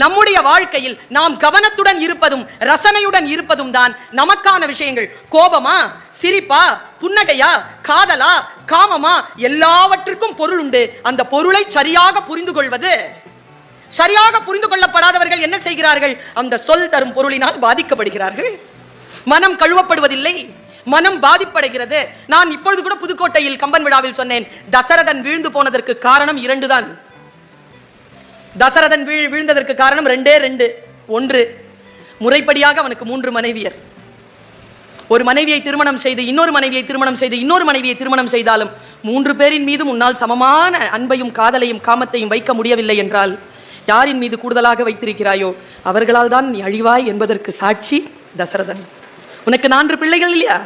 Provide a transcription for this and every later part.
நம்முடைய வாழ்க்கையில் நாம் கவனத்துடன் இருப்பதும் ரசனையுடன் இருப்பதும் தான் நமக்கான விஷயங்கள். கோபமா, சிரிப்பா, புன்னகையா, காதலா, காமமா, எல்லாவற்றிற்கும் பொருள் உண்டு. அந்த பொருளை சரியாக புரிந்து கொள்வது. சரியாக புரிந்து கொள்ளப்படாதவர்கள் என்ன செய்கிறார்கள்? அந்த சொல் தரும் பொருளினால் பாதிக்கப்படுகிறார்கள். மனம் கழுவப்படுவதில்லை, மனம் பாதிப்படைகிறது. நான் இப்பொழுது கூட புதுக்கோட்டையில் கம்பன் விழாவில் சொன்னேன், தசரதன் வீழ்ந்து போனதற்கு காரணம் 2 தான். தசரதன் வீழ்ந்ததற்கு காரணம் 2. 1, முறைப்படியாக அவனுக்கு 3 மனைவியர். ஒரு மனைவியை திருமணம் செய்து இன்னொரு மனைவியை திருமணம் செய்து இன்னொரு மனைவியை திருமணம் செய்தாலும் 3 பேரின் மீது முன்னால் சமமான அன்பையும் காதலையும் காமத்தையும் வைக்க முடியவில்லை என்றால் யாரின் மீது கூடுதலாக வைத்திருக்கிறாயோ அவர்களால் தான் நீ அழிவாய் என்பதற்கு சாட்சி தசரதன். உனக்கு 4 பிள்ளைகள் இல்லையா?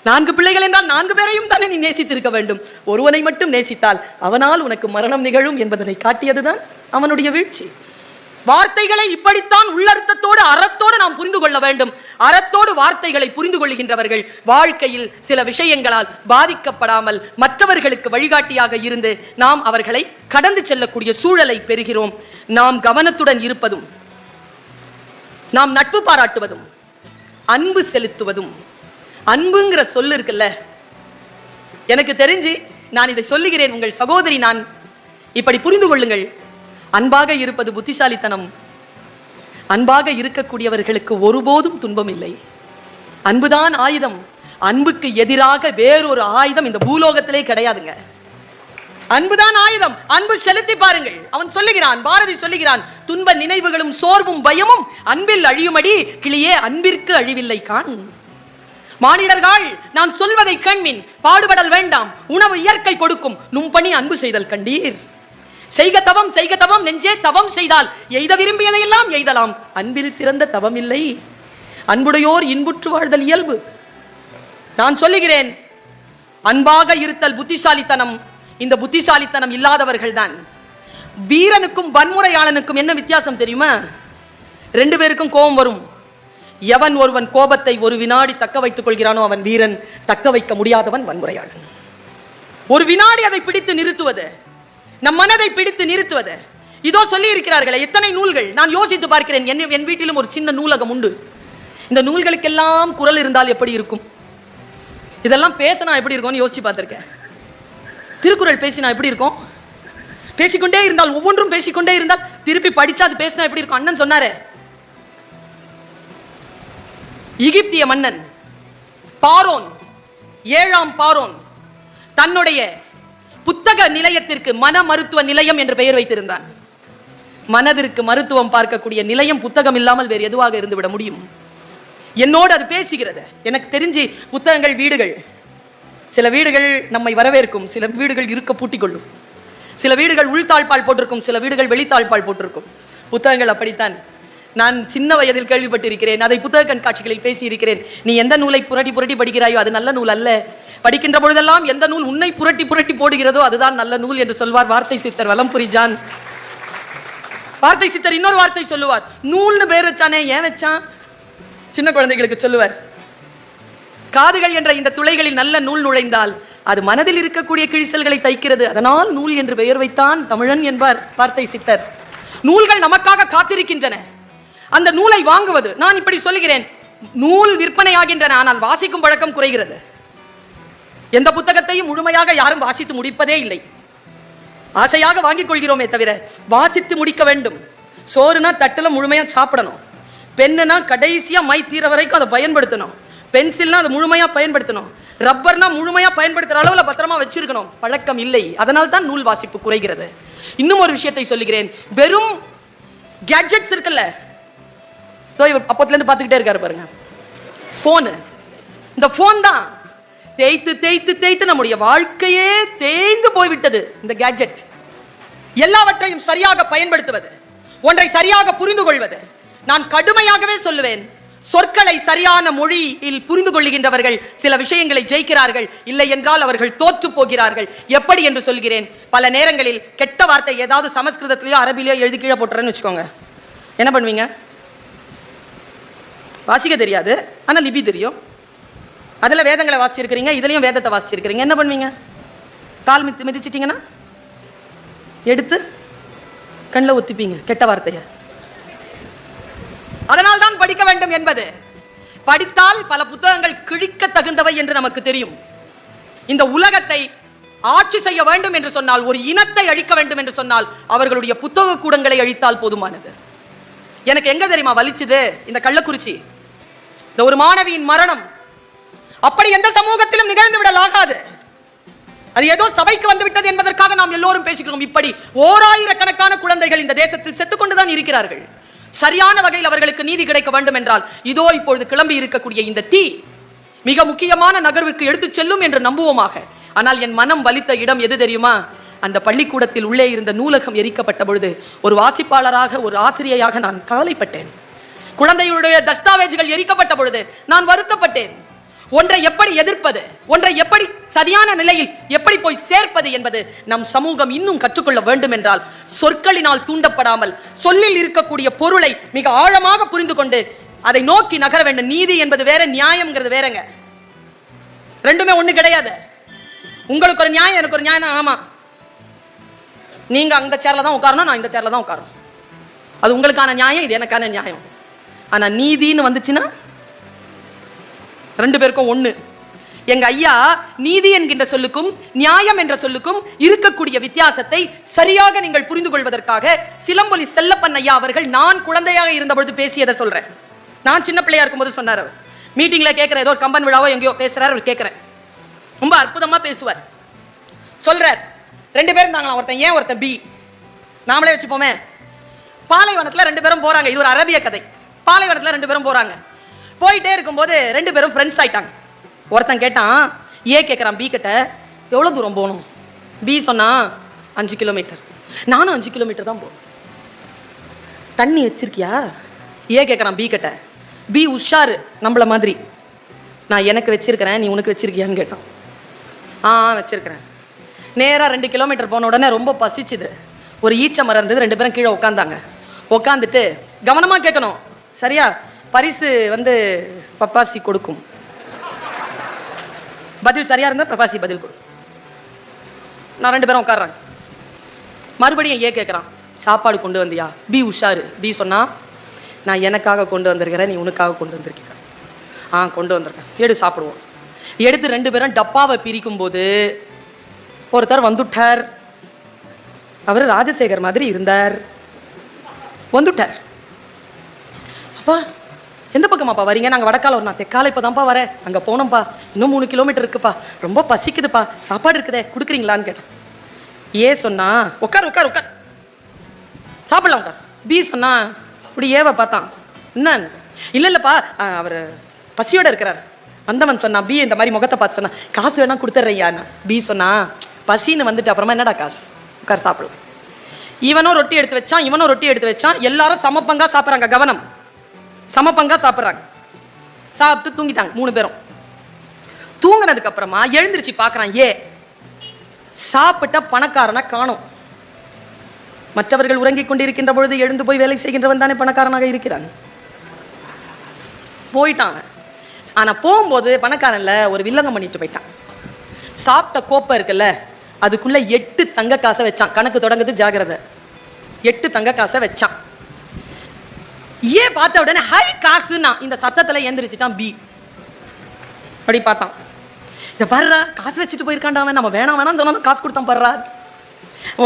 4 பிள்ளைகள் என்றால் 4 பேரையும் தானே நீ நேசித்திருக்க வேண்டும். ஒருவனை மட்டும் நேசித்தால் அவனால் உனக்கு மரணம் நிகழும் என்பதனை காட்டியதுதான் அவனுடைய வீழ்ச்சி. வார்த்தைகளை இப்படித்தான் உள்ளர்த்தத்தோடு அறத்தோடு நாம் புரிந்து கொள்ள வேண்டும். அறத்தோடு வார்த்தைகளை புரிந்து கொள்கின்றவர்கள் வாழ்க்கையில் சில விஷயங்களால் பாதிக்கப்படாமல் மற்றவர்களுக்கு வழிகாட்டியாக இருந்து நாம் அவர்களை கடந்து செல்லக்கூடிய சூழலை பெறுகிறோம். நாம் கவனத்துடன் இருப்பதும், நாம் நட்பு பாராட்டுவதும், அன்பு செலுத்துவதும். அன்புங்கிற சொல்லு இருக்குல்ல, எனக்கு தெரிஞ்சு நான் இதை சொல்லுகிறேன், உங்கள் சகோதரி நான், இப்படி புரிந்து கொள்ளுங்கள். அன்பாக இருப்பது புத்திசாலித்தனம். அன்பாக இருக்கக்கூடியவர்களுக்கு ஒருபோதும் துன்பம் இல்லை. அன்புதான் ஆயுதம். அன்புக்கு எதிராக வேறொரு ஆயுதம் இந்த பூலோகத்திலே கிடையாதுங்க. அன்புதான் ஆயுதம். அன்பு செலுத்தி பாருங்கள். அவன் சொல்லுகிறான், பாரதி சொல்லுகிறான், துன்ப நினைவுகளும் சோர்வும் பயமும் அன்பில் அழியுமடி கிளியே அன்பிற்கு அழிவில்லை காண். மானிடர்கள் நான் சொல்வதை கண்மின், பாடுபடல் வேண்டாம், உணவு இயற்கை கொடுக்கும், நும்பணி அன்பு செய்தல் கண்டீர். செய்க தவம், செய்க தவம், நெஞ்சே தவம் செய்தால் எய்த விரும்பியதையெல்லாம் எய்தலாம். அன்பில் சிறந்த தவம் இல்லை. அன்புடையோர் இன்புற்று வாழ்தல் இயல்பு. நான் சொல்லுகிறேன், அன்பாக இருத்தல் புத்திசாலித்தனம். இந்த புத்திசாலித்தனம் இல்லாதவர்கள் தான். வீரனுக்கும் வன்முறையாளனுக்கும் என்ன வித்தியாசம் தெரியுமா? 2 பேருக்கும் கோபம் வரும். எவன் ஒருவன் கோபத்தை ஒரு வினாடி தக்க வைத்துக் கொள்கிறானோ அவன் வீரன். தக்க வைக்க முடியாதவன் வன்முறையாளன். ஒரு வினாடி அதை பிடித்து நிறுத்துவது, நம் மனதை பிடித்து நிறுத்துவது. இதோ சொல்லி இருக்கிறார்களே எத்தனை நூல்கள். நான் யோசித்து பார்க்கிறேன், என் வீட்டிலும் ஒரு சின்ன நூலகம் உண்டு. இந்த நூல்களுக்கெல்லாம் குரல் இருந்தால் எப்படி இருக்கும்? இதெல்லாம் பேசினா எப்படி இருக்கும்னு யோசிச்சு பார்த்திருக்கேன். திருக்குறள் பேசினா எப்படி இருக்கும்? பேசிக்கொண்டே இருந்தால், ஒவ்வொன்றும் பேசிக்கொண்டே இருந்தால், திருப்பி படிச்சா அது பேசினா எப்படி இருக்கும்? அண்ணன் சொன்னாரு, எகிப்திய மன்னன் பாரோன், 7ஆம் பாரோன் தன்னுடைய புத்தக நிலையத்திற்கு மன மருத்துவ நிலையம் என்று பெயர் வைத்திருந்தான். மனதிற்கு மருத்துவம் பார்க்கக்கூடிய நிலையம் புத்தகம் இல்லாமல் வேறு எதுவாக இருந்துவிட முடியும்? என்னோடு அது பேசுகிறது. எனக்கு தெரிஞ்சு புத்தகங்கள் வீடுகள், சில வீடுகள் நம்மை வரவேற்கும், சில வீடுகள் இருக்க பூட்டிக் கொள்ளும், சில வீடுகள் உள்தாழ்பால் போட்டிருக்கும், சில வீடுகள் வெளித்தாழ்பால் போட்டிருக்கும். புத்தகங்கள் அப்படித்தான். நான் சின்ன வயதில் கேள்விப்பட்டிருக்கிறேன், அதை புத்தக கண்காட்சிகளில் பேசியிருக்கிறேன். நீ எந்த நூலை புரட்டி புரட்டி படிக்கிறாயோ அது நல்ல நூல் அல்ல. படிக்கின்ற பொழுதெல்லாம் எந்த நூல் உன்னை புரட்டி புரட்டி போடுகிறதோ அதுதான் நல்ல நூல் என்று சொல்வார் வார்த்தை சித்தர் வலம்புரி ஜான். வார்த்தை சித்தர் இன்னொரு வார்த்தை சொல்லுவார், நூல்னு பேர் வச்சானே ஏன் வச்சான்? சின்ன குழந்தைகளுக்கு சொல்லுவார், காதுகள் என்ற இந்த துளைகளில் நல்ல நூல் நுழைந்தால் அது மனதில் இருக்கக்கூடிய கிழிசல்களை தைக்கிறது, அதனால் நூல் என்று பெயர் வைத்தான் தமிழன் என்பார் வார்த்தை சித்தர். நூல்கள் நமக்காக காத்திருக்கின்றன. அந்த நூலை வாங்குவது, நான் இப்படி சொல்லுகிறேன், நூல் விற்பனை ஆகின்றன, ஆனால் வாசிக்கும் பழக்கம் குறைகிறது. எந்த புத்தகத்தையும் முழுமையாக யாரும் வாசித்து முடிப்பதே இல்லை. ஆசையாக வாங்கிக் கொள்கிறோமே தவிர வாசித்து முடிக்க வேண்டும். சோறுனா தட்டுல முழுமையா சாப்பிடணும், பெண்ணுனா கடைசியா மை தீர வரைக்கும் அதை பயன்படுத்தணும், பென்சில்னா அதை முழுமையா பயன்படுத்தணும், ரப்பர்னா முழுமையா பயன்படுத்துற அளவுல பத்திரமா வச்சிருக்கணும். பழக்கம் இல்லை, அதனால் தான் நூல் வாசிப்பு குறைகிறது. இன்னும் ஒரு விஷயத்தை சொல்லுகிறேன், வெறும் கேட்ஜெட்ஸ் இருக்குல்ல, அப்பத்துல இருந்து பார்த்துக்கிட்டே இருக்காரு பாருங்க, போனு. இந்த போன் தான் தேய்த்து தேய்த்து தேய்த்து நம்முடைய வாழ்க்கையே தேய்ந்து போய்விட்டது. இந்த கேட்ஜெட் எல்லாவற்றையும் சரியாக பயன்படுத்துவது, ஒன்றை சரியாக புரிந்து கொள்வது. நான் கடுமையாகவே சொல்லுவேன், சொற்களை சரியான மொழியில் புரிந்து கொள்ளுகின்றவர்கள் சில விஷயங்களை ஜெயிக்கிறார்கள், இல்லை என்றால் அவர்கள் தோற்று போகிறார்கள். எப்படி என்று சொல்கிறேன், பல நேரங்களில் கெட்ட வார்த்தை ஏதாவது சமஸ்கிருதத்திலேயோ அரபிலேயோ எழுதி கீழே போட்டுறேன்னு வச்சுக்கோங்க, என்ன பண்ணுவீங்க? வாசிக்க தெரியாது, ஆனால் லிபி தெரியும். அதில் வேதங்களை வாசிச்சிருக்கிறீங்க, இதுலேயும் வேதத்தை வாசிச்சிருக்கிறீங்க, என்ன பண்ணுவீங்க? கால் மிதிச்சிட்டிங்கன்னா எடுத்து கண்ணில் ஒத்திப்பீங்க கெட்ட வார்த்தையை. அதனால் தான் படிக்க வேண்டும் என்பது. படித்தால் பல புத்தகங்கள் கிழிக்க தகுந்தவை என்று நமக்கு தெரியும். இந்த உலகத்தை ஆட்சி செய்ய வேண்டும் என்று சொன்னால், ஒரு இனத்தை அழிக்க வேண்டும் என்று சொன்னால், அவர்களுடைய புத்தக கூடங்களை அழித்தால் போதுமானது. எனக்கு எங்க தெரியுமா வலிச்சுது? இந்த கள்ளக்குறிச்சி, இந்த ஒரு மாணவியின் மரணம். அப்படி எந்த சமூகத்திலும் நிகழ்ந்து விடலாகாது. அது ஏதோ சபைக்கு வந்து விட்டது என்பதற்காக நாம் எல்லோரும் பேசுகிறோம். இப்படி ஓராயிரக்கணக்கான குழந்தைகள் இந்த தேசத்தில் செத்துக்கொண்டுதான் இருக்கிறார்கள். சரியான வகையில் அவர்களுக்கு நீதி கிடைக்க வேண்டும் என்றால், இதோ இப்பொழுது கிளம்பி இருக்கக்கூடிய இந்த தீ மிக முக்கியமான நகர்வுக்கு எடுத்துச் செல்லும் என்று நம்புவோமாக. ஆனால் என் மனம் வலித்த இடம் எது தெரியுமா? அந்த பள்ளிக்கூடத்தில் உள்ளே இருந்த நூலகம் எரிக்கப்பட்ட பொழுது ஒரு வாசிப்பாளராக, ஒரு ஆசிரியையாக நான் கவலைப்பட்டேன். குழந்தைகளுடைய தஸ்தாவேஜுகள் எரிக்கப்பட்ட பொழுது நான் வருத்தப்பட்டேன். ஒன்றை எப்படி எதிர்ப்பது, ஒன்றை எப்படி சரியான நிலையில் எப்படி போய் சேர்ப்பது என்பது நம் சமூகம் இன்னும் கற்றுக்கொள்ள வேண்டும் என்றால், சொற்களினால் தூண்டப்படாமல் சொல்லில் இருக்கக்கூடிய பொருளை மிக ஆழமாக புரிந்து கொண்டு அதை நோக்கி நகர வேண்டும். நீதி என்பது வேற, நியாயம்ங்கிறது வேறங்க. ரெண்டுமே ஒண்ணு கிடையாது. உங்களுக்கு ஒரு நியாயம், எனக்கு ஒரு நியாயம். ஆமா, நீங்க அந்த சேர்ல தான் உட்காரணும், நான் இந்த சேர்ல தான் உட்காரணும். அது உங்களுக்கான நியாயம், இது எனக்கான நியாயம். ஆனா நீதின்னு வந்துச்சுன்னா ரெண்டு பேருக்கும் ஒண்ணு. எங்க ஐயா நீதி என்கின்ற சொல்லுக்கும் நியாயம் என்ற சொல்லுக்கும் இருக்கக்கூடிய வித்தியாசத்தை சரியாக நீங்கள் புரிந்து கொள்வதற்காக சிலம்பொலி செல்லப்பன் ஐயா அவர்கள் நான் குழந்தையாக இருந்த பொழுது பேசியதை சொல்றேன். நான் சின்ன பிள்ளையா இருக்கும்போது சொன்னார். அவர் மீட்டிங்ல கேட்கிற, ஏதோ ஒரு கம்பன் விழாவோ எங்கேயோ பேசுறாரு, அவர் கேட்கிறேன். ரொம்ப அற்புதமா பேசுவார். சொல்றார், ரெண்டு பேரும் இருந்தாங்களா, ஒருத்தன் ஏன் ஒருத்தன் பி. நாமளே வச்சுப்போமே, பாலைவனத்துல ரெண்டு பேரும் போறாங்க. இது ஒரு அரபிய கதை. பாலைவனத்துல ரெண்டு பேரும் போறாங்க. போயிட்டே இருக்கும்போது ரெண்டு பேரும் ஃப்ரெண்ட்ஸ் ஆயிட்டாங்க. ஒருத்தன் கேட்டான், ஏ கேட்குறான் பி கிட்ட, எவ்வளோ தூரம் போகணும்? பி சொன்னா 5 கிலோமீட்டர். நானும் 5 கிலோமீட்டர் தான் போகணும். தண்ணி வச்சிருக்கியா? ஏ கேட்குறான் பி கிட்ட. பி உஷாரு நம்மள மாதிரி. நான் எனக்கு வச்சிருக்கிறேன், நீ உனக்கு வச்சிருக்கியான்னு கேட்டான். வச்சிருக்கிறேன். நேராக 2 கிலோமீட்டர் போன உடனே ரொம்ப பசிச்சுது. ஒரு ஈச்ச மரம் இருந்தது. ரெண்டு பேரும் கீழே உட்காந்தாங்க. உட்காந்துட்டு கவனமாக கேட்கணும், சரியா? பரிசு பப்பாசி கொடுக்கும். பதில் சரியா இருந்தா பப்பாசி பதில் கொடுக்கும். நான் ரெண்டு பேரும் உட்கார்றாங்க. மறுபடியும் ஏ கேட்குறான், சாப்பாடு கொண்டு வந்தியா? பி உஷாரு. பி சொன்னா, நான் எனக்காக கொண்டு வந்திருக்கிறேன், நீ உனக்காக கொண்டு வந்திருக்க. கொண்டு வந்திருக்கேன், எடு சாப்பிடுவோம். எடுத்து ரெண்டு பேரும் டப்பாவை பிரிக்கும் போது ஒருத்தர் வந்துட்டார். அவர் ராஜசேகர் மாதிரி இருந்தார். வந்துட்டார். அப்பா எந்த பக்கமாப்பா வரீங்க? நாங்கள் வடக்கால வரோம். நான் தெக்கால இப்போ தான்ப்பா வரேன். அங்கே போனோம்ப்பா, இன்னும் 3 கிலோமீட்டர் இருக்குப்பா, ரொம்ப பசிக்குதுப்பா, சாப்பாடு இருக்குதே, கொடுக்குறீங்களான்னு கேட்டேன். ஏ சொன்னா, உட்கார் உட்கார் உட்கார், சாப்பிடலாம் உட்கார். பி சொன்னா, இப்படி ஏவை பார்த்தான், என்ன? இல்லைப்பா, அவர் பசியோட இருக்கிறார். அந்தவன் சொன்னா, பி இந்த மாதிரி முகத்தை பார்த்து சொன்னா, காசு வேணா கொடுத்துட்றேன். பி சொன்னா, பசின்னு வந்துட்டு அப்புறமா என்னடா காசு, உட்கார் சாப்பிடலாம். இவனும் ரொட்டி எடுத்து வச்சான், இவனும் ரொட்டி எடுத்து வச்சான். எல்லாரும் சமப்பங்கா சாப்பிட்றாங்க. கவனம், சமப்பங்கா சாப்பிட்றாங்க. சாப்பிட்டு தூங்கிட்டாங்க 3 பேரும். தூங்கினதுக்கு அப்புறமா எழுந்திருச்சு பார்க்கறான். ஏ சாப்பிட்ட பணக்காரனை காணோம். மற்றவர்கள் உறங்கிக் கொண்டிருக்கின்ற பொழுது எழுந்து போய் வேலை செய்கின்றவன் தானே பணக்காரனாக இருக்கிறான். போயிட்டான். ஆனா போகும்போது பணக்காரன்ல ஒரு வில்லங்கம் பண்ணிட்டு போயிட்டான். சாப்பிட்ட கோப்பை இருக்குல்ல, அதுக்குள்ள 8 தங்க காசை வச்சான். கணக்கு தொடங்குது, ஜாகிரதை. 8 தங்க காசை வச்சான். ஏ பார்த்த உடனே ஹை காசுன்னா இந்த சத்தத்துல எந்திரிச்சிட்டான். பி அப்படி பார்த்தான். இத பர்றா, காசு வச்சுட்டு போயிருக்காண்டா அவன், நம்ம வேணாம் வேணாம் சொன்னா காசு கொடுத்தான் பர்றா.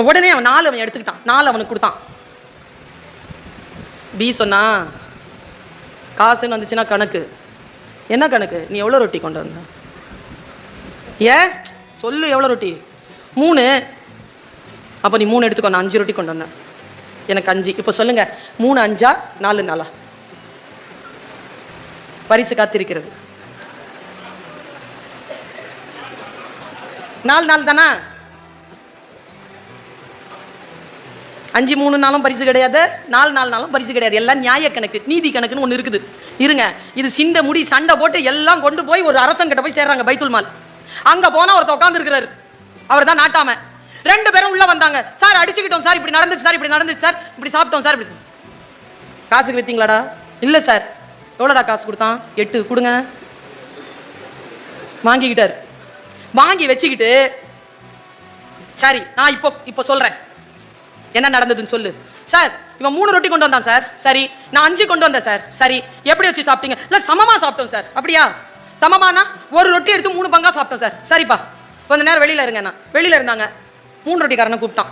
உடனே அவன் 4 அவன் எடுத்துக்கிட்டான். 4 அவனுக்கு கொடுத்தான். பி சொன்னா, காசுன்னு வந்துச்சுன்னா கணக்கு. என்ன கணக்கு? நீ எவ்வளோ ரொட்டி கொண்டு வந்த? ஏன் சொல்லு, எவ்வளோ ரொட்டி? 3. அப்போ நீ 3 எடுத்துக்கோ, நான் 5 ரொட்டி கொண்டு வந்தேன், எனக்கு 5. இப்போ சொல்லுங்க, 3 5 4 4. பரிசு காத்திருக்கிறது. 4 4 தானா? 5 3 நாளும் பரிசு கிடையாது, 4 4 நாளும் பரிசு கிடையாது. எல்லாம் நியாய கணக்கு, நீதி கணக்குன்னு ஒன்று இருக்குது. இருங்க, இது சிண்ட முடி சண்டை போட்டு எல்லாம் கொண்டு போய் ஒரு அரசங்கிட்ட போய் சேர்றாங்க, பைத்துல் மால். அங்க போனா ஒருத்தர் உட்கார்ந்து இருக்கிறாரு, அவர் தான் நாட்டாம. 2 பேரும் உள்ள வந்தாங்க. சார் அடிச்சுக்கிட்டோம் சார், இப்படி நடந்துச்சு சார், இப்படி நடந்துச்சு சார், இப்படி சாப்பிட்டோம் சார், இப்படி. காசுக்கு வித்தீங்களாடா? இல்ல சார். எவ்வளோடா காசு கொடுத்தான்? 8. கொடுங்க. வாங்கிக்கிட்டார். வாங்கி வச்சுக்கிட்டு, சரி நான் இப்போ சொல்றேன், என்ன நடந்ததுன்னு சொல்லு. சார் இவன் 3 ரொட்டி கொண்டு வந்தான் சார். சரி, நான் 5 கொண்டு வந்தேன் சார். சரி, எப்படி வச்சு சாப்பிட்டீங்க? இல்ல சமமா சாப்பிட்டோம் சார். அப்படியா? சமமானா ஒரு ரொட்டி எடுத்து 3 பங்கா சாப்பிட்டோம் சார். சரிப்பா, கொஞ்ச நேரம் வெளியில இருங்க. நான் வெளியில இருந்தாங்க. 3 ரொட்டிக்காரனை கூப்பிட்டான்.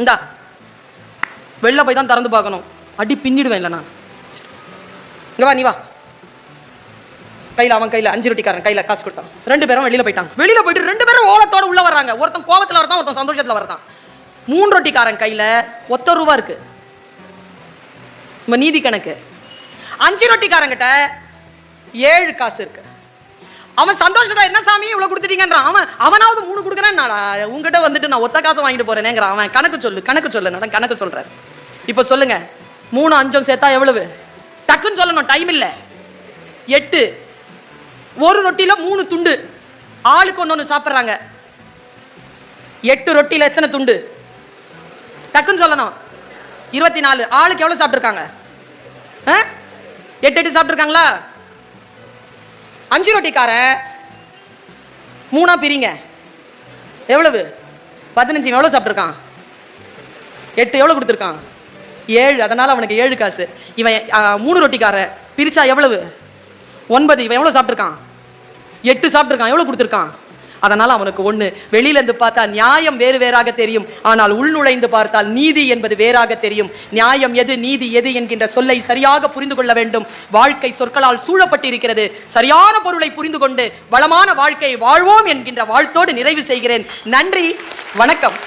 இந்தா, வெளில போய் தான் திறந்து பார்க்கணும், அடி பின்னிடுவேன் இல்லை நான். இங்க வா, நீ வா. அவன் கையில 5 ரொட்டிக்காரன் கையில காசு கொடுத்தான். 2 பேரும் வெளியில போயிட்டாங்க. வெளியில போயிட்டு 2 பேரும் ஓலத்தோட உள்ள வர்றாங்க. ஒருத்தன் கோவத்துல வரதான், ஒருத்தன் சந்தோஷத்துல வரதான். 3 ரொட்டிக்காரன் கையில ₹1 இருக்கு. நீதி கணக்கு. 5 ரொட்டிக்காரங்கிட்ட 7 காசு இருக்கு. அவன் சந்தோஷத்துல என்ன சாமி இவ்வளவு கொடுத்துட்டீங்கன்றான். அவனாவது 3 கொடுக்குறேன், உங்ககிட்ட வந்துட்டு நான் ஒத்த காசை வாங்கிட்டு போறேனேங்கிறான். அவன் கணக்கு சொல்லு நான் கணக்கு சொல்றேன். இப்ப சொல்லுங்க, 3 5 சேர்த்தா எவ்வளவு? டக்குன்னு சொல்லணும், டைம் இல்ல. 8. ஒரு ரொட்டியில 3 துண்டு, ஆளுக்கு ஒண்ணு சாப்பிடுறாங்க. 8 ரொட்டியில எத்தனை துண்டு? டக்குன்னு சொல்லணும். 24. ஆளுக்கு எவ்வளவு சாப்பிட்டுருக்காங்க? 8 சாப்பிட்டுருக்காங்களா? 5 ரொட்டிக்காரன் 3 பிரிங்க, எவ்வளவு? 15. எவ்வளவு சாப்பிட்டுருக்கான்? 8. எவ்வளவு கொடுத்துருக்கான்? 7. அதனால அவனுக்கு 7 காசு. இவன் 3 ரொட்டிக்காரன் பிரிச்சா எவ்வளவு? 9. இவன் எவ்வளவு சாப்பிட்டுருக்கான்? 8 சாப்பிட்டுருக்கான். எவ்வளவு கொடுத்துருக்கான்? அதனால அவனுக்கு 1. வெளியில இருந்து பார்த்தா நியாயம் வேறு வேறாக தெரியும், ஆனால் உள்நுழைந்து பார்த்தால் நீதி என்பது வேறாக தெரியும். நியாயம் எது, நீதி எது என்கின்ற சொல்லை சரியாக புரிந்து கொள்ள வேண்டும். வாழ்க்கை சொற்களால் சூழப்பட்டிருக்கிறது. சரியான பொருளை புரிந்து கொண்டு வளமான வாழ்க்கையை வாழ்வோம் என்கின்ற வாழ்த்தோடு நிறைவு செய்கிறேன். நன்றி, வணக்கம்.